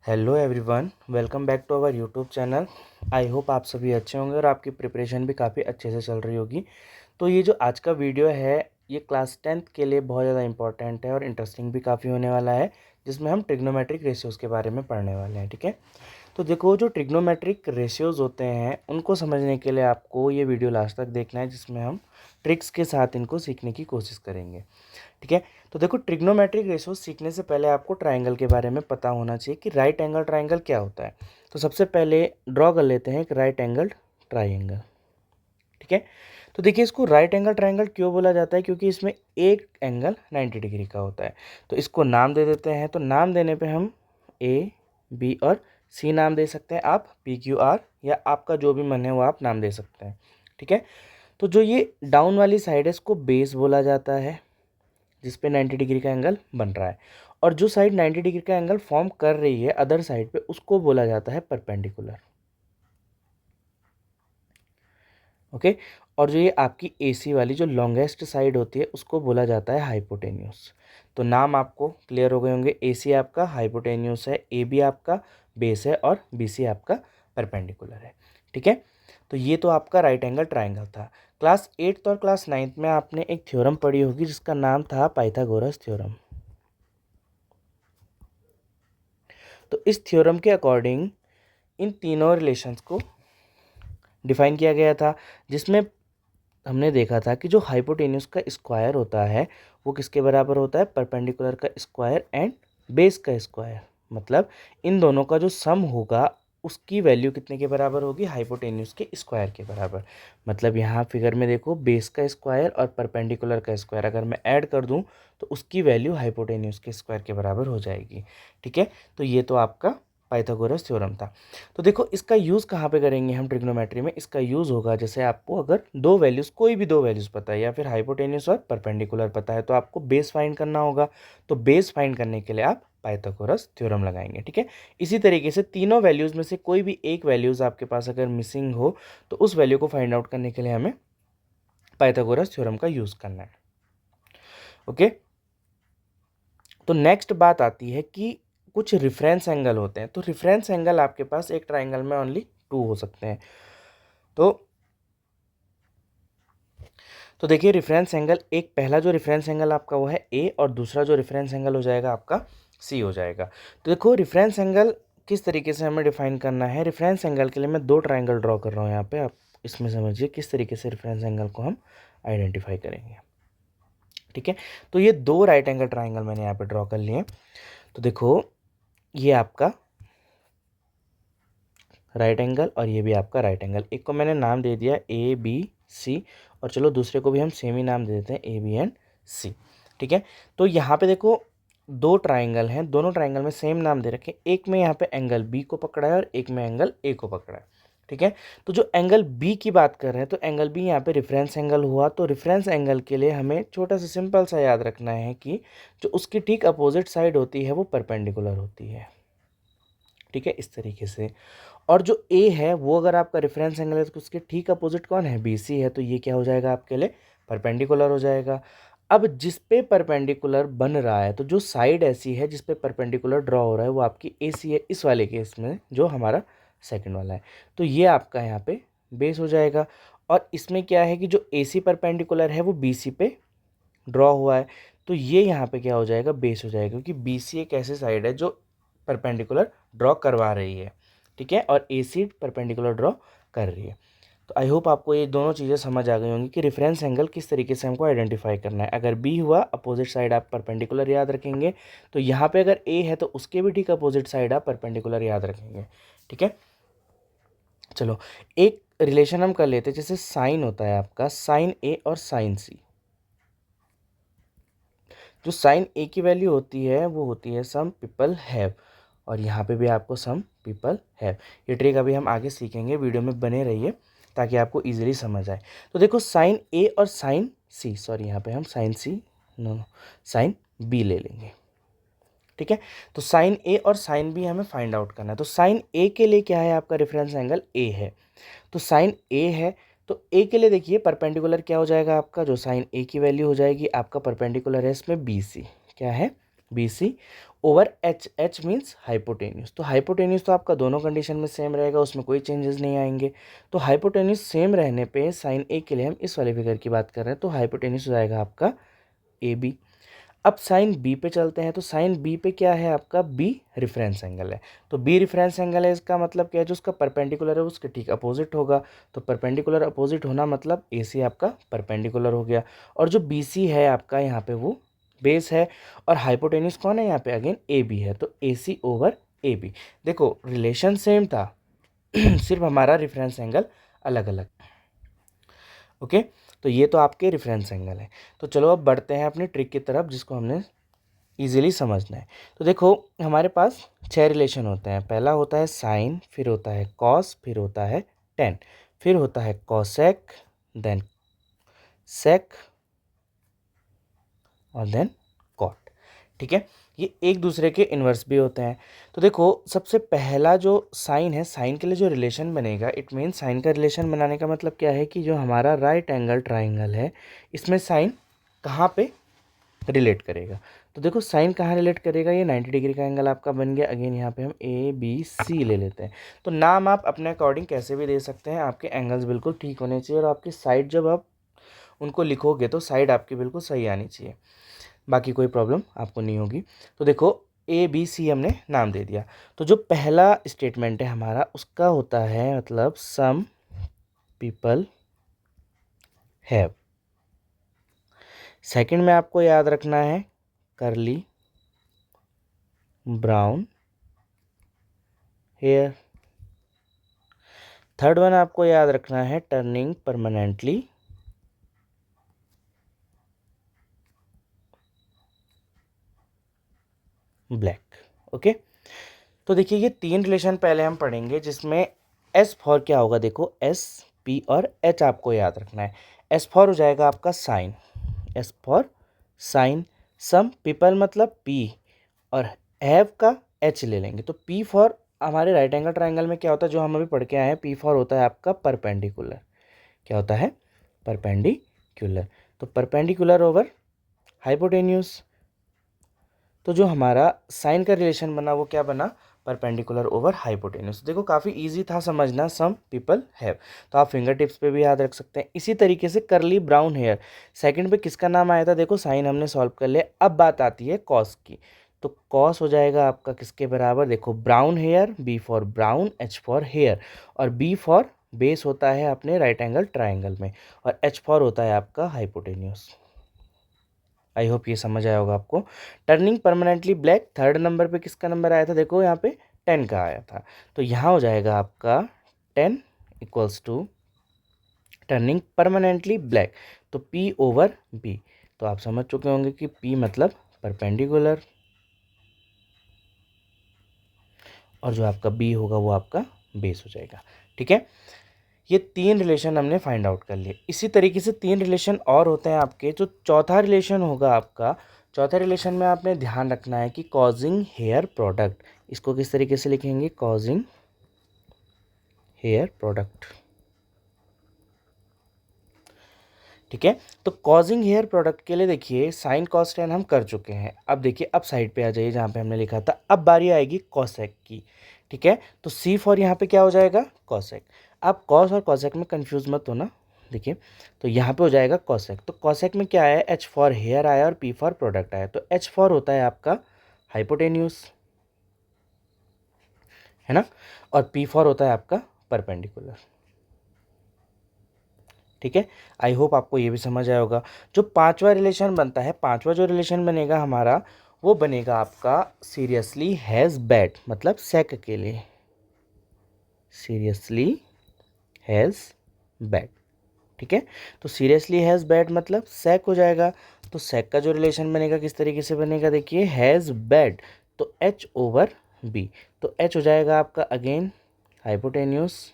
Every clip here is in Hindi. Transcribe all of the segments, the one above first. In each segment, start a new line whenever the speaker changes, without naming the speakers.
Hello everyone, welcome back to our YouTube channel. I hope आप सभी अच्छे होंगे और आपकी प्रिपरेशन भी काफ़ी अच्छे से चल रही होगी। तो ये जो आज का वीडियो है ये क्लास 10th के लिए बहुत ज़्यादा इंपॉर्टेंट है और इंटरेस्टिंग भी काफ़ी होने वाला है, जिसमें हम ट्रिग्नोमेट्रिक रेशियोज़ के बारे में पढ़ने वाले हैं। ठीक है, तो देखो जो ट्रिग्नोमेट्रिक रेशियोज़ होते हैं उनको समझने के लिए आपको ये वीडियो लास्ट तक देखना है, जिसमें हम ट्रिक्स के साथ इनको सीखने की कोशिश करेंगे। ठीक है, तो देखो ट्रिग्नोमेट्रिक रेशियोज सीखने से पहले आपको ट्राइंगल के बारे में पता होना चाहिए कि राइट एंगल ट्राइंगल क्या होता है। तो सबसे पहले ड्रॉ कर लेते हैं एक राइट एंगल ट्राइंगल। ठीक है, तो देखिए इसको राइट एंगल ट्राइंगल क्यों बोला जाता है, क्योंकि इसमें एक एंगल 90 डिग्री का होता है। तो इसको नाम दे देते हैं। तो नाम देने पे हम ए, बी और सी नाम दे सकते हैं, आप पी, क्यू, आर या आपका जो भी मन है वो आप नाम दे सकते हैं। ठीक है, तो जो ये डाउन वाली साइड है इसको बेस बोला जाता है, जिस पे 90 डिग्री का एंगल बन रहा है, और जो साइड 90 डिग्री का एंगल फॉर्म कर रही है अदर साइड पे उसको बोला जाता है परपेंडिकुलर। ओके, और जो ये आपकी एसी वाली जो लॉन्गेस्ट साइड होती है उसको बोला जाता है हाइपोटेन्यूस। तो नाम आपको क्लियर हो गए होंगे, एसी आपका हाइपोटेन्यूस है, ए बी आपका बेस है और बी सी आपका परपेंडिकुलर है। ठीक है, तो ये तो आपका राइट एंगल ट्राइंगल था। क्लास 8th और क्लास 9th में आपने एक थ्योरम पढ़ी होगी जिसका नाम था पाइथागोरस थ्योरम। तो इस थ्योरम के अकॉर्डिंग इन तीनों रिलेशंस को डिफाइन किया गया था, जिसमें हमने देखा था कि जो हाइपोटेन्यूस का स्क्वायर होता है वो किसके बराबर होता है, परपेंडिकुलर का स्क्वायर एंड बेस का स्क्वायर। मतलब इन दोनों का जो सम होगा उसकी वैल्यू कितने के बराबर होगी, हाइपोटेन्यूस के स्क्वायर के बराबर। मतलब यहाँ फिगर में देखो बेस का स्क्वायर और परपेंडिकुलर का स्क्वायर अगर मैं ऐड कर दूँ तो उसकी वैल्यू हाइपोटेन्यूस के स्क्वायर के बराबर हो जाएगी। ठीक है, तो ये तो आपका पाइथागोरस थ्योरम था। तो देखो इसका यूज़ कहाँ पे करेंगे हम ट्रिग्नोमेट्री में। इसका यूज़ होगा जैसे आपको अगर दो वैल्यूज़, कोई भी दो वैल्यूज़ पता है या फिर हाइपोटेन्यूस और परपेंडिकुलर पता है, तो आपको बेस फाइंड करना होगा। तो बेस फाइंड करने के लिए आप पाइथागोरस थ्योरम लगाएंगे। ठीक है, इसी तरीके से तीनों वैल्यूज़ में से कोई भी एक वैल्यूज़ आपके पास अगर मिसिंग हो तो उस वैल्यू को फाइंड आउट करने के लिए हमें पाइथागोरस थ्योरम का यूज़ करना है। ओके, तो नेक्स्ट बात आती है कि कुछ रेफरेंस एंगल होते हैं। तो रेफरेंस एंगल आपके पास एक ट्राइंगल में ओनली 2 हो सकते हैं। तो देखिए रेफरेंस एंगल, एक पहला जो रेफरेंस एंगल आपका वो है ए और दूसरा जो रेफरेंस एंगल हो जाएगा आपका सी हो जाएगा। तो देखो रेफरेंस एंगल किस तरीके से हमें डिफाइन करना है। रेफरेंस एंगल के लिए मैं दो ट्राइंगल ड्रॉ कर रहा हूँ यहाँ पे, आप इसमें समझिए किस तरीके से रेफरेंस एंगल को हम आइडेंटिफाई करेंगे। ठीक है, तो ये दो राइट एंगल ट्राइंगल मैंने यहाँ पे ड्रॉ कर लिए। तो देखो ये आपका राइट एंगल और ये भी आपका राइट एंगल, एक को मैंने नाम दे दिया ए बी सी और चलो दूसरे को भी हम सेम ही नाम दे देते हैं ए बी एंड सी। ठीक है, तो यहाँ पे देखो दो ट्राइंगल हैं, दोनों ट्राइंगल में सेम नाम दे रखे, एक में यहाँ पे एंगल बी को पकड़ा है और एक में एंगल ए को पकड़ा है। ठीक है, तो जो एंगल बी की बात कर रहे हैं तो एंगल बी यहाँ पे रेफरेंस एंगल हुआ। तो रेफरेंस एंगल के लिए हमें छोटा सा सिंपल सा याद रखना है कि जो उसकी ठीक अपोजिट साइड होती है वो परपेंडिकुलर होती है। ठीक है, इस तरीके से। और जो ए है वो अगर आपका रेफरेंस एंगल है तो उसके ठीक अपोजिट कौन है, बी सी है। तो ये क्या हो जाएगा आपके लिए, परपेंडिकुलर हो जाएगा। अब जिस पे परपेंडिकुलर बन रहा है, तो जो साइड ऐसी है जिस पे परपेंडिकुलर ड्रॉ हो रहा है वो आपकी ए सी है, इस वाले केस में जो हमारा सेकंड वाला है। तो ये आपका यहाँ पे बेस हो जाएगा। और इसमें क्या है कि जो ए सी परपेंडिकुलर है वो बी सी पे ड्रॉ हुआ है, तो ये यहाँ पे क्या हो जाएगा, बेस हो जाएगा, क्योंकि बी सी एक ऐसे साइड है जो परपेंडिकुलर ड्रॉ करवा रही है। ठीक है, और ए सी परपेंडिकुलर ड्रॉ कर रही है। तो आई होप आपको ये दोनों चीज़ें समझ आ गई होंगी कि रेफरेंस एंगल किस तरीके से हमको आइडेंटिफाई करना है। अगर बी हुआ अपोजिट साइड आप परपेंडिकुलर याद रखेंगे, तो यहाँ पे अगर ए है तो उसके भी ठीक अपोजिट साइड आप परपेंडिकुलर याद रखेंगे। ठीक है, चलो एक रिलेशन हम कर लेते हैं, जैसे साइन होता है आपका साइन ए और साइन सी। जो साइन ए की वैल्यू होती है वो होती है सम पीपल हैव, और यहाँ पे भी आपको सम पीपल हैव। ये ट्रिक अभी हम आगे सीखेंगे, वीडियो में बने रहिए ताकि आपको इजीली समझ आए। तो देखो साइन ए और साइन सी, सॉरी यहाँ पे हम साइन सी नो साइन बी ले लेंगे। ठीक है, तो साइन ए और साइन बी हमें फाइंड आउट करना है। तो साइन ए के लिए क्या है, आपका रेफरेंस एंगल ए है। तो साइन ए है, तो ए के लिए देखिए परपेंडिकुलर क्या हो जाएगा आपका, जो साइन ए की वैल्यू हो जाएगी आपका परपेंडिकुलर है इसमें बी सी, क्या है B C. Over H, H means hypotenuse. तो हाइपोटेन्यूज तो आपका दोनों कंडीशन में सेम रहेगा, उसमें कोई चेंजेस नहीं आएंगे। तो हाइपोटेन्यूज सेम रहने पे साइन ए के लिए हम इस वाले फिगर की बात कर रहे हैं, तो हाइपोटेन्यूज हो जाएगा आपका ए बी। अब साइन बी पे चलते हैं, तो साइन बी पे क्या है आपका, बी रेफरेंस एंगल है। तो बी रेफरेंस एंगल है, इसका मतलब क्या है, जो उसका परपेंडिकुलर है उसके ठीक अपोजिट होगा। तो परपेंडिकुलर अपोजिट होना मतलब ए सी आपका परपेंडिकुलर हो गया, और जो बी सी है आपका यहाँ पे वो बेस है, और हाइपोटेन्यूज कौन है यहाँ पे, अगेन ए बी है, तो ए सी ओवर ए बी। देखो रिलेशन सेम था सिर्फ हमारा रेफरेंस एंगल अलग अलग। ओके, तो ये तो आपके रेफरेंस एंगल है। तो चलो अब बढ़ते हैं अपनी ट्रिक की तरफ, जिसको हमने इजीली समझना है। तो देखो हमारे पास 6 रिलेशन होते हैं। पहला होता है साइन, फिर होता है कॉस, फिर होता है टेन, फिर होता है कॉसेक, देन सेक, और देन कॉट। ठीक है, ये एक दूसरे के इन्वर्स भी होते हैं। तो देखो सबसे पहला जो साइन है, साइन के लिए जो रिलेशन बनेगा, इट मीन साइन का रिलेशन बनाने का मतलब क्या है कि जो हमारा राइट एंगल ट्राइंगल है, इसमें साइन कहाँ पे रिलेट करेगा। तो देखो साइन कहाँ रिलेट करेगा, ये 90 डिग्री का एंगल आपका बन गया। अगेन यहाँ पे हम ए बी सी ले लेते हैं। तो नाम आप अपने अकॉर्डिंग कैसे भी दे सकते हैं, आपके एंगल्स बिल्कुल ठीक होने चाहिए, और आपकी साइड जब आप उनको लिखोगे तो साइड आपकी बिल्कुल सही आनी चाहिए, बाकी कोई प्रॉब्लम आपको नहीं होगी। तो देखो ए बी सी हमने नाम दे दिया। तो जो पहला स्टेटमेंट है हमारा, उसका होता है मतलब सम पीपल हैव। सेकंड में आपको याद रखना है करली ब्राउन हेयर। थर्ड वन आपको याद रखना है टर्निंग परमानेंटली ब्लैक। ओके, तो देखिए ये 3 रिलेशन पहले हम पढ़ेंगे, जिसमें एस फॉर क्या होगा, देखो एस पी और एच आपको याद रखना है। एस फॉर हो जाएगा आपका sine, S for sine. Some people मतलब पी, और हैव का एच ले लेंगे। तो पी फॉर हमारे राइट एंगल ट्राइंगल में क्या होता है, जो हम अभी पढ़ के आए हैं, पी फॉर होता है आपका परपेंडिकुलर। क्या होता है, परपेंडिकुलर। तो परपेंडिकुलर ओवर हाइपोटेन्यूज। तो जो हमारा साइन का रिलेशन बना वो क्या बना, परपेंडिकुलर ओवर हाइपोटेन्यूज। देखो काफ़ी इजी था समझना, सम पीपल हैव। तो आप फिंगर टिप्स पे भी याद रख सकते हैं। इसी तरीके से करली ब्राउन हेयर, सेकंड पे किसका नाम आया था, देखो साइन हमने सॉल्व कर लिया। अब बात आती है कॉस की। तो कॉस हो जाएगा आपका किसके बराबर, देखो brown hair, B for brown, H for hair, और बी फॉर बेस होता है अपने राइट एंगल ट्राइंगल में, और एच फॉर होता है आपका हाइपोटेन्यूज। आई होप ये समझ आया होगा आपको। Turning permanently black, third number पे किसका नंबर आया था, देखो यहाँ पे 10 का आया था। तो यहाँ हो जाएगा आपका 10 equals to turning permanently black, तो P ओवर B। तो आप समझ चुके होंगे कि P मतलब परपेंडिकुलर, और जो आपका B होगा वो आपका बेस हो जाएगा। ठीक है, ये 3 रिलेशन हमने फाइंड आउट कर लिए। इसी तरीके से 3 रिलेशन और होते हैं आपके। जो चौथा रिलेशन होगा आपका, चौथे रिलेशन में आपने ध्यान रखना है कि कॉजिंग हेयर प्रोडक्ट, इसको किस तरीके से लिखेंगे, कॉजिंग हेयर प्रोडक्ट। ठीक है, तो कॉजिंग हेयर प्रोडक्ट के लिए देखिए साइन कॉस टेन हम कर चुके हैं। अब देखिए अब साइड पे आ जाइए जहाँ पे हमने लिखा था, अब बारी आएगी कॉसेक की। ठीक है, तो सी फॉर यहाँ पे क्या हो जाएगा, कॉसेक। आप कॉस और कॉसेक में कंफ्यूज मत होना। देखिए तो यहाँ पे हो जाएगा कॉसेक। तो कॉसेक में क्या आया, एच फॉर हेयर आया और पी फॉर प्रोडक्ट आया। तो एच फॉर होता है आपका हाइपोटेन्यूज, है ना, और पी फॉर होता है आपका परपेंडिकुलर। ठीक है, आई होप आपको ये भी समझ आया होगा। जो पांचवा रिलेशन बनता है, पांचवा जो रिलेशन बनेगा हमारा, वो बनेगा आपका सीरियसली हैज़ बैड, मतलब सेक के लिए, सीरियसली हैज़ बैड। ठीक है, तो सीरियसली हैज़ बैड मतलब सेक हो जाएगा। तो सेक का जो रिलेशन बनेगा किस तरीके से बनेगा, देखिए हैज़ बैड, तो एच ओवर बी। तो एच हो जाएगा आपका अगेन हाइपोटेन्यूस,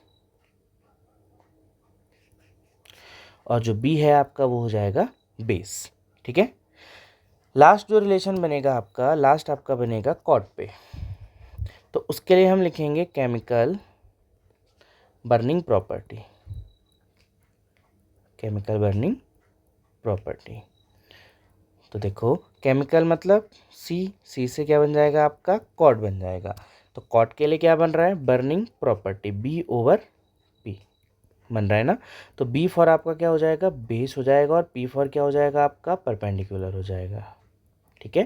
और जो बी है आपका वो हो जाएगा बेस। ठीक है, लास्ट जो रिलेशन बनेगा आपका, लास्ट आपका बनेगा कॉट पे। तो उसके लिए हम लिखेंगे chemical burning property, chemical burning property. तो देखो केमिकल मतलब सी से क्या बन जाएगा आपका कॉट बन जाएगा। तो कॉट के लिए क्या बन रहा है बर्निंग प्रॉपर्टी B/P बन रहा है ना। तो B फॉर आपका क्या हो जाएगा बेस हो जाएगा और P फॉर क्या हो जाएगा आपका परपेंडिकुलर हो जाएगा। ठीक है,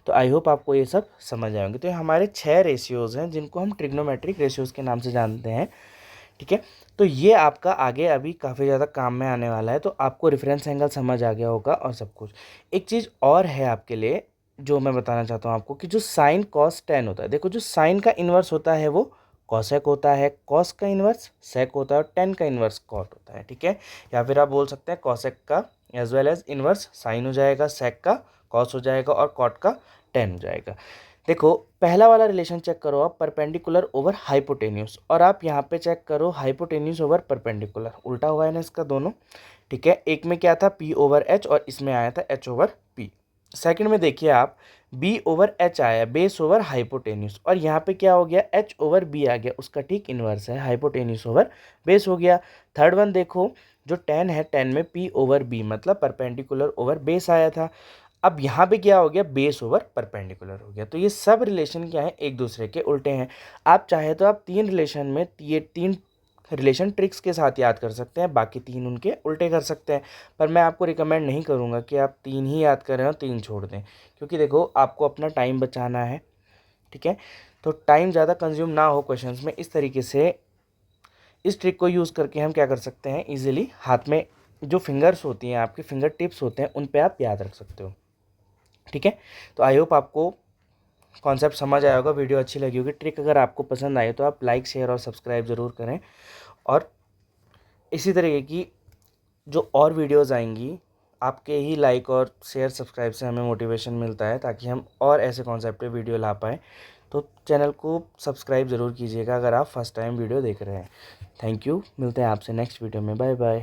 तो आई होप आपको ये सब समझ आएंगे। तो ये हमारे 6 रेशियोज़ हैं जिनको हम ट्रिग्नोमेट्रिक रेशियोज़ के नाम से जानते हैं। ठीक है, तो ये आपका आगे अभी काफ़ी ज़्यादा काम में आने वाला है। तो आपको रेफरेंस एंगल समझ आ गया होगा और सब कुछ। एक चीज़ और है आपके लिए जो मैं बताना चाहता हूँ आपको कि जो साइन कॉस टेन होता है, देखो जो साइन का इन्वर्स होता है वो कॉसेक होता है, कॉस का इन्वर्स सेक होता है और टेन का इन्वर्स कॉट होता है। ठीक है, या फिर आप बोल सकते हैं कॉसेक का as well as inverse sine हो जाएगा, सेक का कॉस हो जाएगा और कॉट का टेन हो जाएगा। देखो पहला वाला रिलेशन चेक करो आप परपेंडिकुलर ओवर हाइपोटेन्यूस, और आप यहाँ पे चेक करो हाइपोटेन्यूस ओवर परपेंडिकुलर, उल्टा हुआ है ना इसका दोनों। ठीक है, एक में क्या था P/H और इसमें आया था H/P। सेकंड में देखिए आप B/H आया बेस ओवर हाइपोटेन्यूस, और यहाँ पे क्या हो गया H/B आ गया, उसका ठीक इन्वर्स है हाइपोटेन्यूस ओवर बेस हो गया। थर्ड वन देखो जो टेन है, टेन में P/B मतलब परपेंडिकुलर ओवर बेस आया था। अब यहाँ पे क्या हो गया बेस ओवर परपेंडिकुलर हो गया। तो ये सब रिलेशन क्या है एक दूसरे के उल्टे हैं। आप चाहे तो आप तीन रिलेशन में ये तीन रिलेशन ट्रिक्स के साथ याद कर सकते हैं, बाकी तीन उनके उल्टे कर सकते हैं। पर मैं आपको रिकमेंड नहीं करूँगा कि आप तीन ही याद करें और तीन छोड़ दें, क्योंकि देखो आपको अपना टाइम बचाना है। ठीक है, तो टाइम ज़्यादा कंज्यूम ना हो क्वेश्चंस में, इस तरीके से इस ट्रिक को यूज़ करके हम क्या कर सकते हैं ईजिली हाथ में जो फिंगर्स होती हैं आपके फिंगर टिप्स होते हैं उन पे आप याद रख सकते हो। ठीक है, तो आई होप आपको कॉन्सेप्ट समझ आया होगा, वीडियो अच्छी लगी होगी। ट्रिक अगर आपको पसंद आई तो आप लाइक शेयर और सब्सक्राइब ज़रूर करें, और इसी तरीके की जो और वीडियोस आएंगी आपके ही लाइक और शेयर सब्सक्राइब से हमें मोटिवेशन मिलता है, ताकि हम और ऐसे कॉन्सेप्ट पे वीडियो ला पाएँ। तो चैनल को सब्सक्राइब ज़रूर कीजिएगा अगर आप फर्स्ट टाइम वीडियो देख रहे हैं। थैंक यू, मिलते हैं आपसे नेक्स्ट वीडियो में, बाय बाय।